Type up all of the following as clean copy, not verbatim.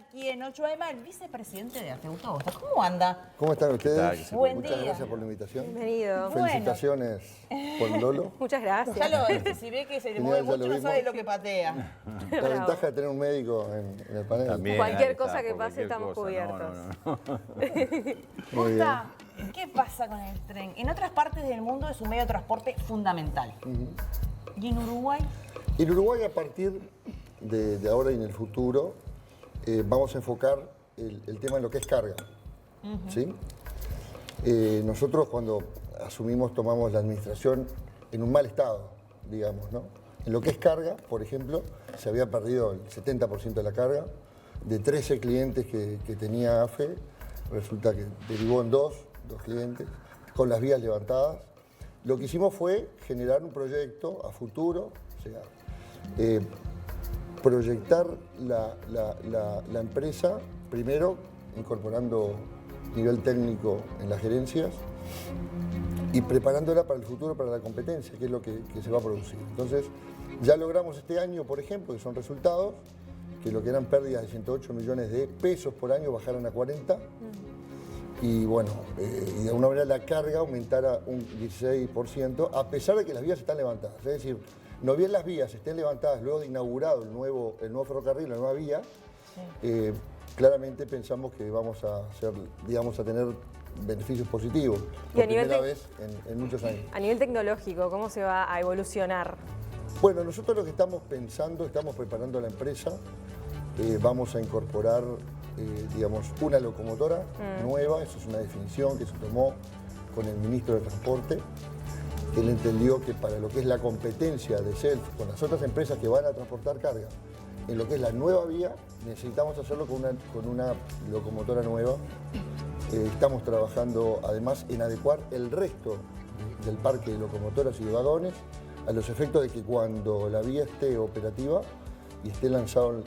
aquí en 8am el vicepresidente de AFE, Gustavo Bosta. ¿Cómo anda? ¿Cómo están ustedes? Buen Muchas día. gracias por la invitación. Bienvenido. Felicitaciones por Lolo. Muchas gracias. Ya lo ves, si ve que se le Genial, mueve ya mucho, lo no vimos. sabe lo que patea. La Bravo. ventaja de tener un médico en el panel. También, Cualquier ahí está, cosa que por pase, cualquier estamos cosa. cubiertos. Muy bien. Gusta, ¿qué pasa con el tren? En otras partes del mundo es un medio de transporte fundamental. ¿Y en Uruguay? En Uruguay, a partir de ahora y en el futuro, vamos a enfocar el tema en lo que es carga. ¿Sí? Nosotros cuando asumimos, tomamos la administración en un mal estado, digamos, ¿no? En lo que es carga, por ejemplo, se había perdido el 70% de la carga. De 13 clientes que tenía AFE, resulta que derivó en dos clientes, con las vías levantadas. Lo que hicimos fue generar un proyecto a futuro, o sea, proyectar la empresa, primero incorporando nivel técnico en las gerencias y preparándola para el futuro, para la competencia, que es lo que se va a producir. Entonces, ya logramos este año, por ejemplo, que son resultados, que lo que eran pérdidas de 108 millones de pesos por año bajaron a 40. Y bueno, y de alguna manera la carga aumentara un 16%, a pesar de que las vías están levantadas. Es decir, no bien las vías estén levantadas luego de inaugurado el nuevo ferrocarril, la nueva vía, claramente pensamos que vamos a tener beneficios positivos Y por a nivel primera vez en muchos años. A nivel tecnológico, ¿cómo se va a evolucionar? Bueno, nosotros lo que estamos pensando, estamos preparando la empresa, vamos a incorporar, digamos, una locomotora nueva, eso es una definición que se tomó con el ministro de Transporte. Él entendió que para lo que es la competencia de Self con las otras empresas que van a transportar carga, en lo que es la nueva vía, necesitamos hacerlo con una locomotora nueva. Estamos trabajando además en adecuar el resto del parque de locomotoras y de vagones a los efectos de que cuando la vía esté operativa y esté lanzado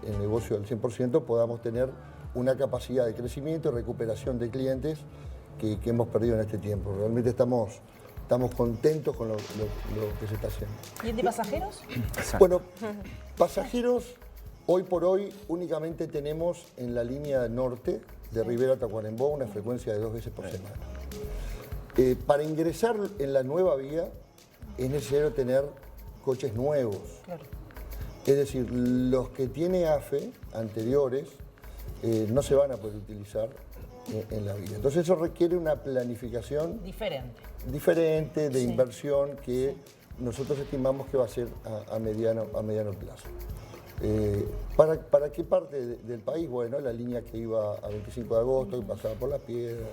el negocio al 100%, podamos tener una capacidad de crecimiento y recuperación de clientes que hemos perdido en este tiempo. Realmente estamos contentos con lo que se está haciendo. ¿Y el de pasajeros? Bueno, pasajeros, hoy por hoy únicamente tenemos en la línea norte de Rivera a Tacuarembó una frecuencia de 2 veces por semana. Para ingresar en la nueva vía es necesario tener coches nuevos. Claro. Es decir, los que tiene AFE anteriores no se van a poder utilizar en la vía. Entonces eso requiere una planificación diferente de inversión que nosotros estimamos que va a ser a mediano plazo. ¿Para qué parte del país? Bueno, la línea que iba a 25 de agosto, que pasaba por Las Piedras,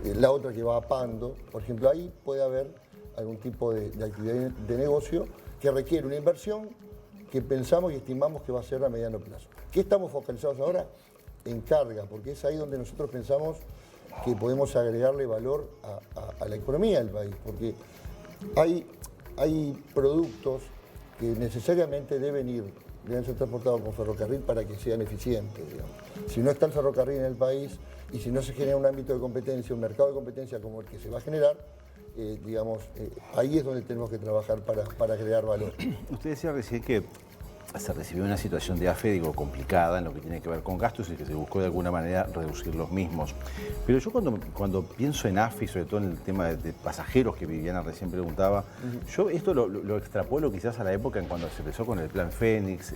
la otra que va a Pando, por ejemplo, ahí puede haber algún tipo de actividad de negocio que requiere una inversión que pensamos y estimamos que va a ser a mediano plazo. ¿Qué estamos focalizados ahora? En carga, porque es ahí donde nosotros pensamos que podemos agregarle valor a la economía del país, porque hay productos que necesariamente deben ser transportados con ferrocarril para que sean eficientes, digamos. Si no está el ferrocarril en el país y si no se genera un ámbito de competencia, un mercado de competencia como el que se va a generar, ahí es donde tenemos que trabajar para crear valor. Usted decía recién que se recibió una situación de AFE, complicada en lo que tiene que ver con gastos y que se buscó de alguna manera reducir los mismos. Pero yo cuando pienso en AFE, y sobre todo en el tema de pasajeros que Viviana recién preguntaba, yo esto lo extrapolo quizás a la época en cuando se empezó con el Plan Fénix,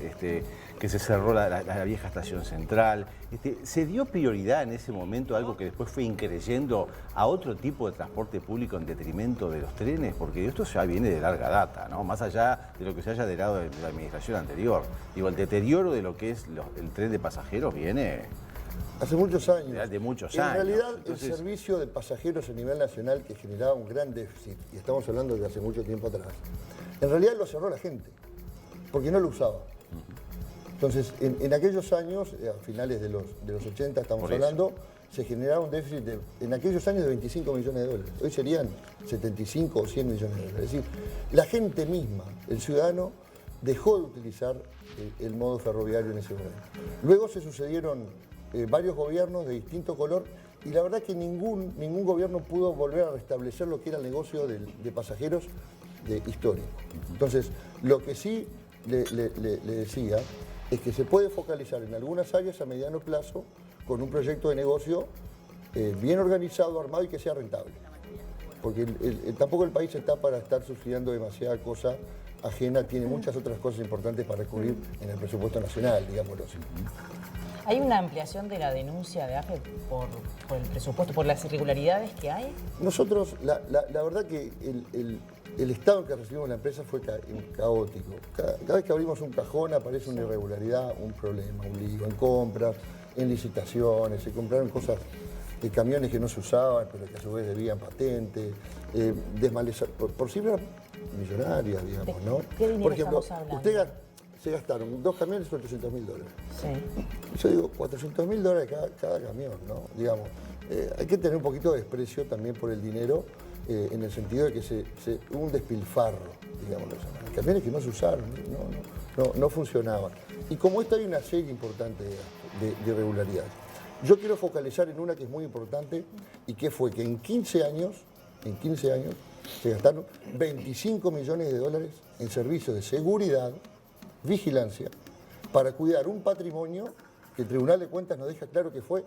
que se cerró la vieja estación central. ¿Se dio prioridad en ese momento a algo que después fue increyendo a otro tipo de transporte público en detrimento de los trenes? Porque esto ya viene de larga data, ¿no? Más allá de lo que se haya derivado de la administración anterior. Digo, el deterioro de lo que es el tren de pasajeros viene hace muchos años. De muchos en años. realidad, Entonces, el servicio de pasajeros a nivel nacional, que generaba un gran déficit, y estamos hablando de hace mucho tiempo atrás, en realidad lo cerró la gente, porque no lo usaba. Entonces, en aquellos años, a finales de los 80 estamos hablando, se generaba un déficit en aquellos años de 25 millones de dólares. Hoy serían 75 o 100 millones de dólares. Es decir, la gente misma, el ciudadano, dejó de utilizar el modo ferroviario en ese momento. Luego se sucedieron varios gobiernos de distinto color y la verdad que ningún gobierno pudo volver a restablecer lo que era el negocio de pasajeros histórico. Entonces, lo que sí le decía es que se puede focalizar en algunas áreas a mediano plazo con un proyecto de negocio bien organizado, armado y que sea rentable. Porque tampoco el país está para estar subsidiando demasiada cosa ajena, tiene muchas otras cosas importantes para cubrir en el presupuesto nacional, digámoslo así. ¿Hay una ampliación de la denuncia de AFE por el presupuesto, por las irregularidades que hay? Nosotros, la verdad que el estado en que recibimos la empresa fue caótico. Cada vez que abrimos un cajón aparece una irregularidad, un problema, un lío, en compras, en licitaciones, se compraron cosas de camiones que no se usaban, pero que a su vez debían patente, por cifras millonarias, digamos, ¿no? ¿Qué dinero por ejemplo, estamos hablando? se gastaron 2 camiones $800.000. Sí. Yo digo, $400.000 cada camión, ¿no? Digamos, hay que tener un poquito de desprecio también por el dinero, en el sentido de que hubo un despilfarro, digamos, camiones que no se usaron, no funcionaban. Y como esta hay una serie importante de irregularidades. Yo quiero focalizar en una que es muy importante y que fue que en 15 años se gastaron $25 millones en servicios de seguridad, vigilancia, para cuidar un patrimonio que el Tribunal de Cuentas nos deja claro que fue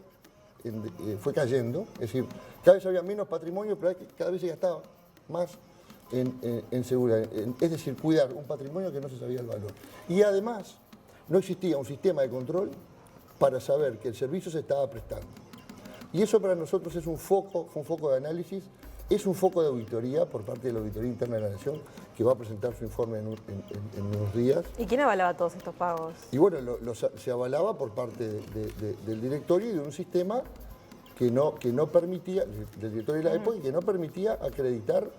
cayendo. Es decir, cada vez había menos patrimonio, pero cada vez se gastaba más en seguridad. Es decir, cuidar un patrimonio que no se sabía el valor. Y además, no existía un sistema de control para saber que el servicio se estaba prestando. Y eso para nosotros es un foco de análisis, es un foco de auditoría por parte de la Auditoría Interna de la Nación, que va a presentar su informe en unos días. ¿Y quién avalaba todos estos pagos? Y bueno, se avalaba por parte del directorio y de un sistema que no permitía, del directorio de la época, y que no permitía acreditar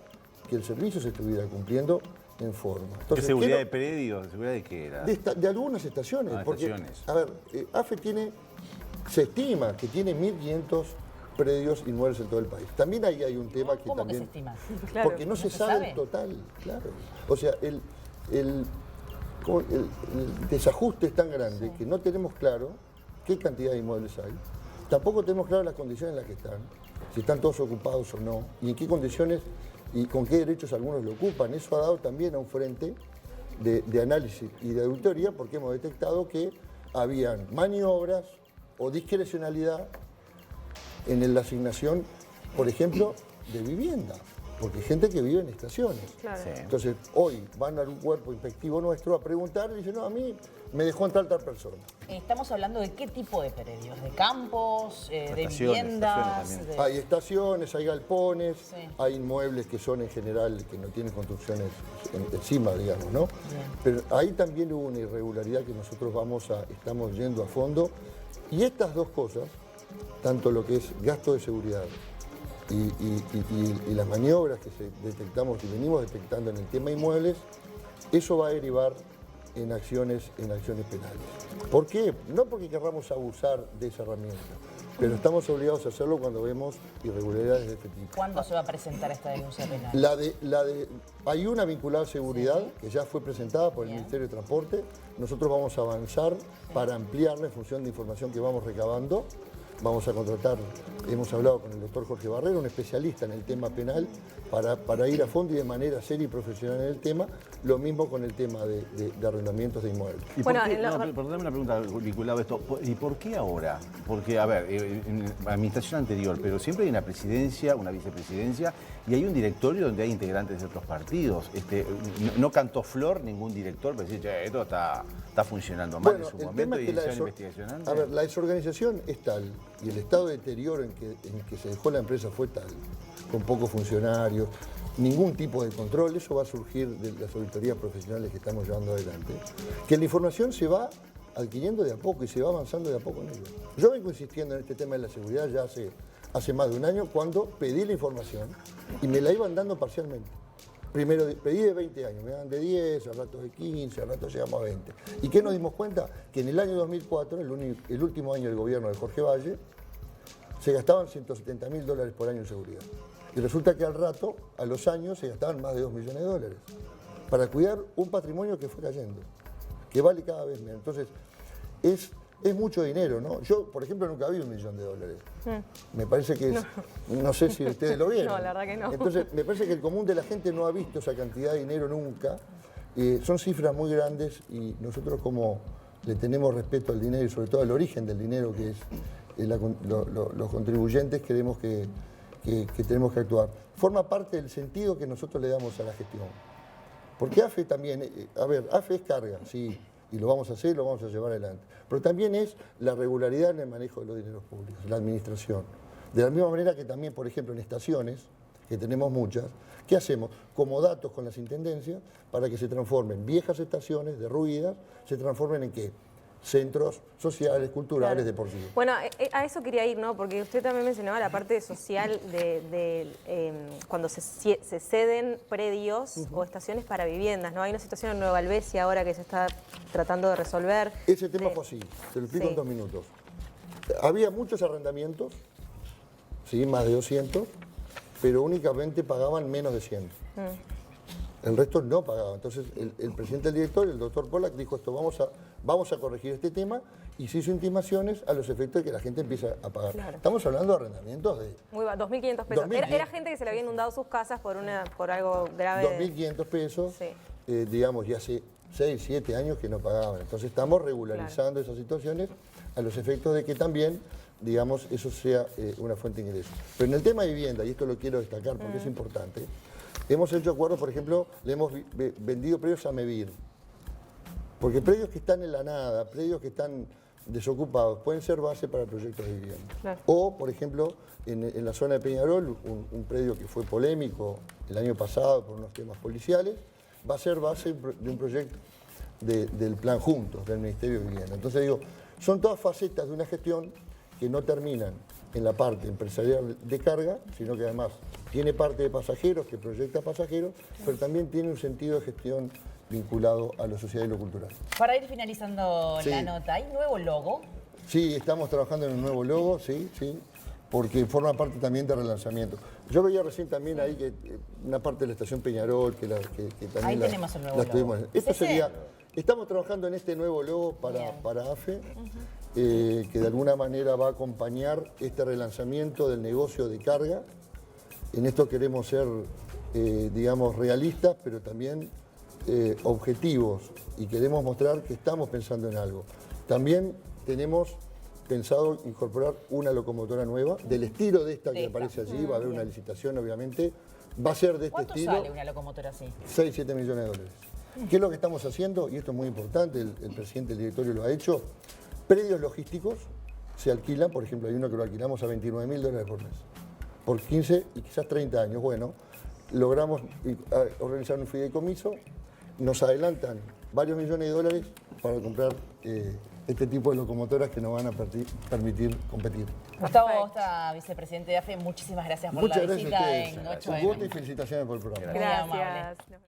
que el servicio se estuviera cumpliendo en forma. Entonces, ¿qué seguridad de predios? ¿Seguridad de qué era? De algunas estaciones. Estaciones. A ver, AFE se estima que tiene 1.500 predios inmuebles en todo el país. También ahí hay un tema que ¿Cómo también... que se estima? Claro. Porque no se sabe el total, claro. O sea, el desajuste es tan grande que no tenemos claro qué cantidad de inmuebles hay. Tampoco tenemos claro las condiciones en las que están, si están todos ocupados o no, y en qué condiciones y con qué derechos algunos lo ocupan. Eso ha dado también a un frente de análisis y de auditoría, porque hemos detectado que habían maniobras o discrecionalidad en la asignación, por ejemplo, de vivienda, porque hay gente que vive en estaciones. Claro. Sí. Entonces, hoy van a un cuerpo inspectivo nuestro a preguntar y dicen, no, a mí me dejó entrar tal persona. Estamos hablando de qué tipo de predios, de campos, de Estaciones viviendas. también. Hay estaciones, hay galpones, Sí. hay inmuebles que son en general, que no tienen construcciones encima, digamos, ¿no? Bien. Pero ahí también hubo una irregularidad que nosotros estamos yendo a fondo. Y estas dos cosas, tanto lo que es gasto de seguridad y las maniobras que detectamos y venimos detectando en el tema inmuebles, eso va a derivar en acciones penales. ¿Por qué? No porque querramos abusar de esa herramienta, pero estamos obligados a hacerlo cuando vemos irregularidades de este tipo. ¿Cuándo se va a presentar esta denuncia penal? Hay una vinculada a seguridad que ya fue presentada por el Bien. Ministerio de Transporte. Nosotros vamos a avanzar para ampliarla en función de información que vamos recabando. Vamos a contratar, hemos hablado con el doctor Jorge Barrero, un especialista en el tema penal, para ir a fondo y de manera seria y profesional en el tema. Lo mismo con el tema de arrendamientos de inmuebles. ¿Y Bueno, por qué? en la- No, perdóname una pregunta vinculada a esto. ¿Y por qué ahora? Porque, a ver, en la administración anterior, pero siempre hay una presidencia, una vicepresidencia, y hay un directorio donde hay integrantes de otros partidos. No cantó flor ningún director para decir, che, esto está funcionando mal en su el momento tema y es que iniciar una investigación antes. a ver, la desorganización es tal y el estado de deterioro en que se dejó la empresa fue tal, con pocos funcionarios, ningún tipo de control, eso va a surgir de las auditorías profesionales que estamos llevando adelante, que la información se va adquiriendo de a poco y se va avanzando de a poco en ello. Yo vengo insistiendo en este tema de la seguridad ya hace más de un año, cuando pedí la información y me la iban dando parcialmente. Primero pedí de 20 años, me dan de 10, a ratos de 15, a ratos llegamos a 20. ¿Y qué nos dimos cuenta? Que en el año 2004, el último año del gobierno de Jorge Valle, se gastaban $170.000 por año en seguridad. Y resulta que al rato, a los años, se gastaban más de $2 millones para cuidar un patrimonio que fue cayendo, que vale cada vez menos. Entonces, es mucho dinero, ¿no? Yo, por ejemplo, nunca vi $1 millón. Me parece que es... No sé si ustedes lo vieron. No, la verdad que no. Entonces, me parece que el común de la gente no ha visto esa cantidad de dinero nunca. Son cifras muy grandes y nosotros como le tenemos respeto al dinero y sobre todo al origen del dinero, que es los contribuyentes, creemos que tenemos que actuar. Forma parte del sentido que nosotros le damos a la gestión. Porque AFE también, AFE es carga, sí, y lo vamos a hacer, lo vamos a llevar adelante. Pero también es la regularidad en el manejo de los dineros públicos, la administración. De la misma manera que también, por ejemplo, en estaciones, que tenemos muchas, ¿qué hacemos? Como datos con las intendencias para que se transformen viejas estaciones derruidas, se transformen en ¿qué? Centros sociales, culturales, deportivos. Bueno, a eso quería ir, ¿no? Porque usted también mencionaba la parte social cuando se ceden predios o estaciones para viviendas, ¿no? Hay una situación en Nueva Albesia ahora que se está tratando de resolver. Ese tema fue así, te lo explico en 2 minutos. Había muchos arrendamientos, sí, más de 200, pero únicamente pagaban menos de 100. El resto no pagaba. Entonces el presidente del directorio, el doctor Pollack, dijo esto, vamos a corregir este tema, y se hizo intimaciones a los efectos de que la gente empiece a pagar. Claro. Estamos hablando de arrendamientos de... Muy bajo, 2.500 pesos. Era gente que se le había inundado sus casas por algo grave. 2.500 pesos, sí. Digamos, ya hace 6, 7 años que no pagaban. Entonces estamos regularizando esas situaciones a los efectos de que también, digamos, eso sea una fuente de ingresos. Pero en el tema de vivienda, y esto lo quiero destacar porque es importante, hemos hecho acuerdos, por ejemplo, le hemos vendido predios a Mevir. Porque predios que están en la nada, predios que están desocupados, pueden ser base para proyectos de vivienda. Claro. O, por ejemplo, en la zona de Peñarol, un predio que fue polémico el año pasado por unos temas policiales, va a ser base de un proyecto del Plan Juntos, del Ministerio de Vivienda. Entonces digo, son todas facetas de una gestión que no terminan en la parte empresarial de carga, sino que además tiene parte de pasajeros, que proyecta pasajeros, pero también tiene un sentido de gestión vinculado a lo social y lo cultural. Para ir finalizando la nota, ¿hay nuevo logo? Sí, estamos trabajando en un nuevo logo, sí, porque forma parte también del relanzamiento. Yo veía recién también ahí que una parte de la estación Peñarol, que también ahí tenemos el nuevo logo. Esto sería, estamos trabajando en este nuevo logo para AFE, que de alguna manera va a acompañar este relanzamiento del negocio de carga. En esto queremos ser, digamos, realistas, pero también objetivos, y queremos mostrar que estamos pensando en algo. También tenemos pensado incorporar una locomotora nueva, del estilo de esta que aparece allí, va a haber una licitación obviamente, va a ser de este estilo. ¿Cuánto sale una locomotora así? 6, 7 millones de dólares. ¿Qué es lo que estamos haciendo? Y esto es muy importante, el presidente del directorio lo ha hecho. Predios logísticos se alquilan, por ejemplo, hay uno que lo alquilamos a $29.000 por mes, por 15 y quizás 30 años. Bueno, logramos organizar un fideicomiso, nos adelantan varios millones de dólares para comprar este tipo de locomotoras que nos van a permitir competir. Gustavo Bosta, vicepresidente de AFE, muchísimas gracias por la visita en 8M. Un gusto y felicitaciones por el programa. Gracias.